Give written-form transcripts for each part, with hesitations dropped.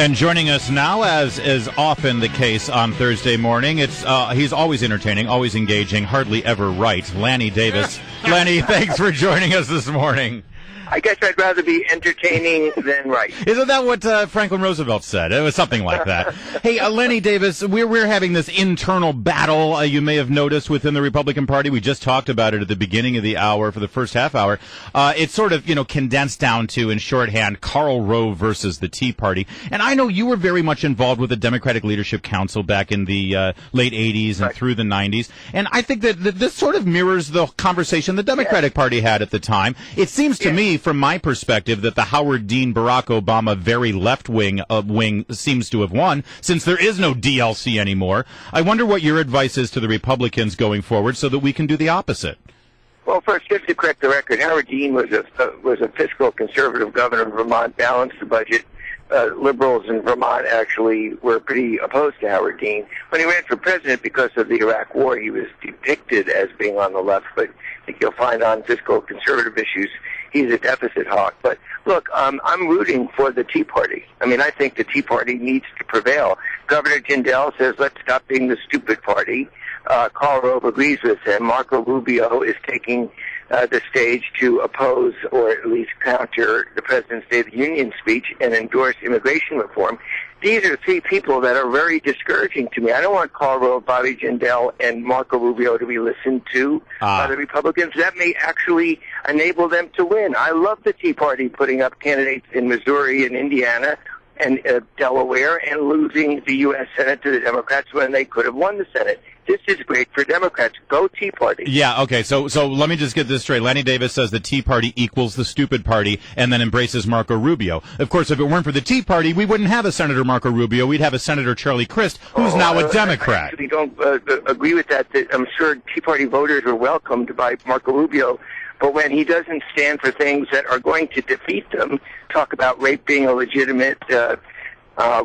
And joining us now, as is often the case on Thursday morning, he's always entertaining, always engaging, hardly ever right, Lanny Davis. Lanny, thanks for joining us this morning. I guess I'd rather be entertaining than right. Isn't that what Franklin Roosevelt said? It was something like that. Hey, Lanny Davis, we're having this internal battle, you may have noticed, within the Republican Party. We just talked about it at the beginning of the hour, for the first half hour. It's sort of, condensed down to, in shorthand, Karl Rove versus the Tea Party. And I know you were very much involved with the Democratic Leadership Council back in the late 80s and through the 90s. And I think that this sort of mirrors the conversation the Democratic Party had at the time. It seems to me, from my perspective, that the Howard Dean, Barack Obama, very left-wing wing seems to have won, since there is no DLC anymore. I wonder what your advice is to the Republicans going forward so that we can do the opposite. Well, first, just to correct the record, Howard Dean was a fiscal conservative governor of Vermont, balanced the budget. Liberals in Vermont actually were pretty opposed to Howard Dean. When he ran for president because of the Iraq War, he was depicted as being on the left, but I think you'll find on fiscal conservative issues, he's a deficit hawk. But look, I'm rooting for the Tea Party. I mean, I think the Tea Party needs to prevail. Governor Jindal says, let's stop being the stupid party. Karl Rove agrees with him. Marco Rubio is taking the stage to oppose or at least counter the President's State of the Union speech and endorse immigration reform. These are three people that are very discouraging to me. I don't want Karl Rove, Bobby Jindal, and Marco Rubio to be listened to by the Republicans. That may actually enable them to win. I love the Tea Party putting up candidates in Missouri and Indiana and Delaware and losing the U.S. Senate to the Democrats when they could have won the Senate. This is great for Democrats. Go Tea Party. Yeah, okay, so let me just get this straight. Lanny Davis says the Tea Party equals the stupid party and then embraces Marco Rubio. Of course, if it weren't for the Tea Party, we wouldn't have a Senator Marco Rubio. We'd have a Senator Charlie Crist, who's now a Democrat. I actually don't agree with that. I'm sure Tea Party voters are welcomed by Marco Rubio. But when he doesn't stand for things that are going to defeat them, talk about rape being a legitimate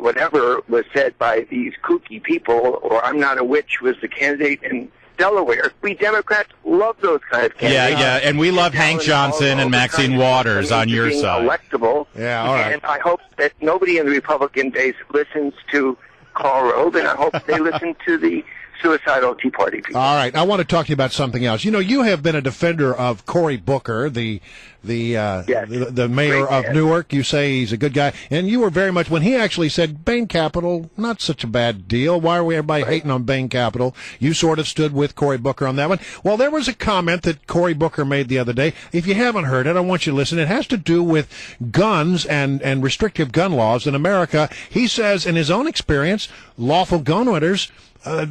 whatever was said by these kooky people, or I'm not a witch was the candidate in Delaware. We Democrats love those kind of candidates. Yeah, and we love Hank Johnson and Maxine Waters on your side. Electable. Yeah, all right. And I hope that nobody in the Republican base listens to Karl Rove, and I hope they listen to the suicidal Tea Party people. All right, I want to talk to you about something else. You have been a defender of Cory Booker, the mayor of Newark. You say he's a good guy, and you were very much when he actually said Bain Capital, not such a bad deal. Why are we everybody hating on Bain Capital? You sort of stood with Cory Booker on that one. Well, there was a comment that Cory Booker made the other day. If you haven't heard it, I want you to listen. It has to do with guns and restrictive gun laws in America. He says, in his own experience, lawful gun owners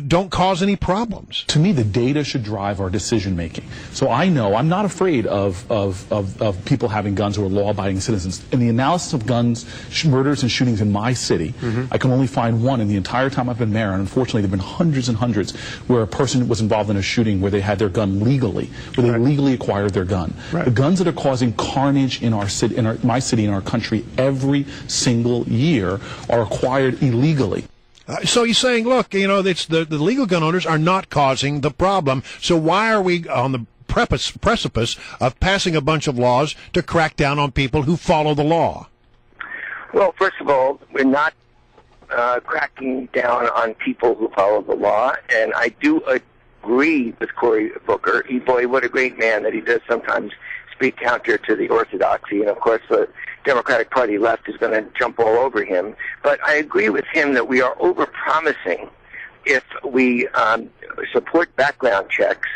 don't cause any problems. To me, the data should drive our decision making. So I know I'm not afraid of people having guns who are law-abiding citizens. In the analysis of guns, murders, and shootings in my city, I can only find one in the entire time I've been mayor, and unfortunately there have been hundreds and hundreds where a person was involved in a shooting where they had their gun legally, where they legally acquired their gun. The guns that are causing carnage in our city, my city, in our country, every single year are acquired illegally. So he's saying, look, it's the legal gun owners are not causing the problem. So why are we on the precipice of passing a bunch of laws to crack down on people who follow the law? Well, first of all, we're not cracking down on people who follow the law, and I do agree with Cory Booker. Boy, what a great man that he does sometimes speak counter to the orthodoxy, and of course the Democratic Party left is going to jump all over him. But I agree with him that we are overpromising if we support background checks,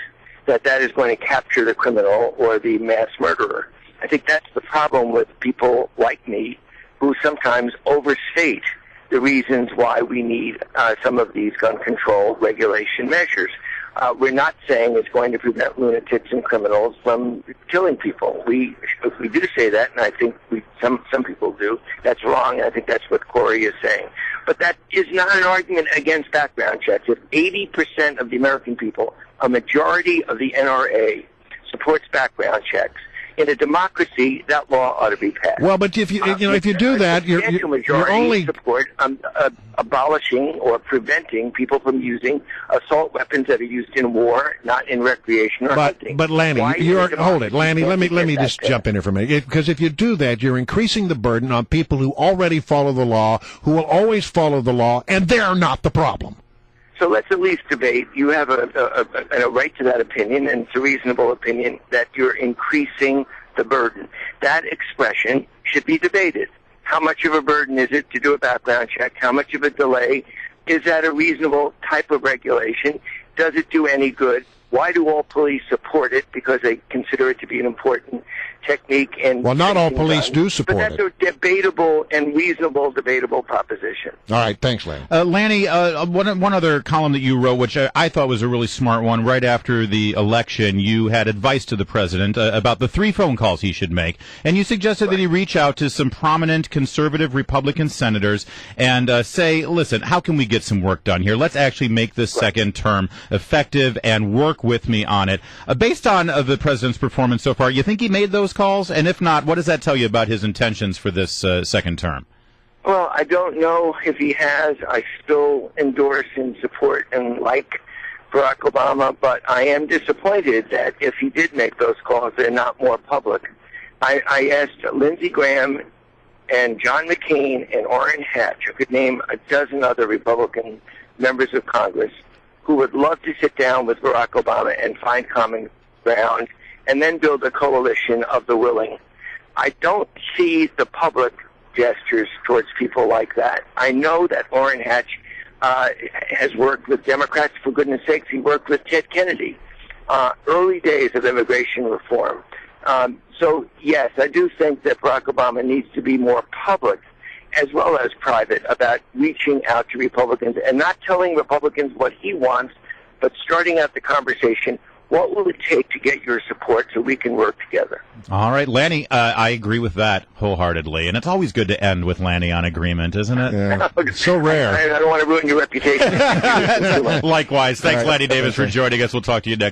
that is going to capture the criminal or the mass murderer. I think that's the problem with people like me who sometimes overstate the reasons why we need some of these gun control regulation measures. We're not saying it's going to prevent lunatics and criminals from killing people. If we do say that, and I think some people do, that's wrong. I think that's what Cory is saying. But that is not an argument against background checks. If 80% of the American people, a majority of the NRA, supports background checks, in a democracy, that law ought to be passed. Well, but if you if you do that, you're only support abolishing or preventing people from using assault weapons that are used in war, not in recreation or hunting. But Lanny, hold it, Lanny. Let me just jump in here for a minute, because if you do that, you're increasing the burden on people who already follow the law, who will always follow the law, and they're not the problem. So let's at least debate. You have a right to that opinion, and it's a reasonable opinion that you're increasing the burden. That expression should be debated. How much of a burden is it to do a background check? How much of a delay? Is that a reasonable type of regulation? Does it do any good? Why do all police support it? Because they consider it to be an important technique. And well, not all police do support it. But that's a debatable and reasonable, debatable proposition. All right, thanks, Lanny. Lanny, one other column that you wrote, which I thought was a really smart one, right after the election, you had advice to the president about the 3 phone calls he should make, and you suggested that he reach out to some prominent conservative Republican senators and say, listen, how can we get some work done here? Let's actually make this second term effective and work with me on it. Based on the president's performance so far, you think he made those calls? And if not, what does that tell you about his intentions for this second term? Well, I don't know if he has. I still endorse and support and like Barack Obama, but I am disappointed that if he did make those calls, they're not more public. I asked Lindsey Graham and John McCain and Orrin Hatch, I could name a dozen other Republican members of Congress, who would love to sit down with Barack Obama and find common ground and then build a coalition of the willing. I don't see the public gestures towards people like that. I know that Orrin Hatch has worked with Democrats. For goodness sakes, he worked with Ted Kennedy. Early days of immigration reform. So, yes, I do think that Barack Obama needs to be more public as well as private about reaching out to Republicans and not telling Republicans what he wants, but starting out the conversation, what will it take to get your support so we can work together? All right, Lanny, I agree with that wholeheartedly. And it's always good to end with Lanny on agreement, isn't it? Yeah. It's so rare. I don't want to ruin your reputation. Likewise. Thanks, Right. Lanny Davis, for joining us. We'll talk to you next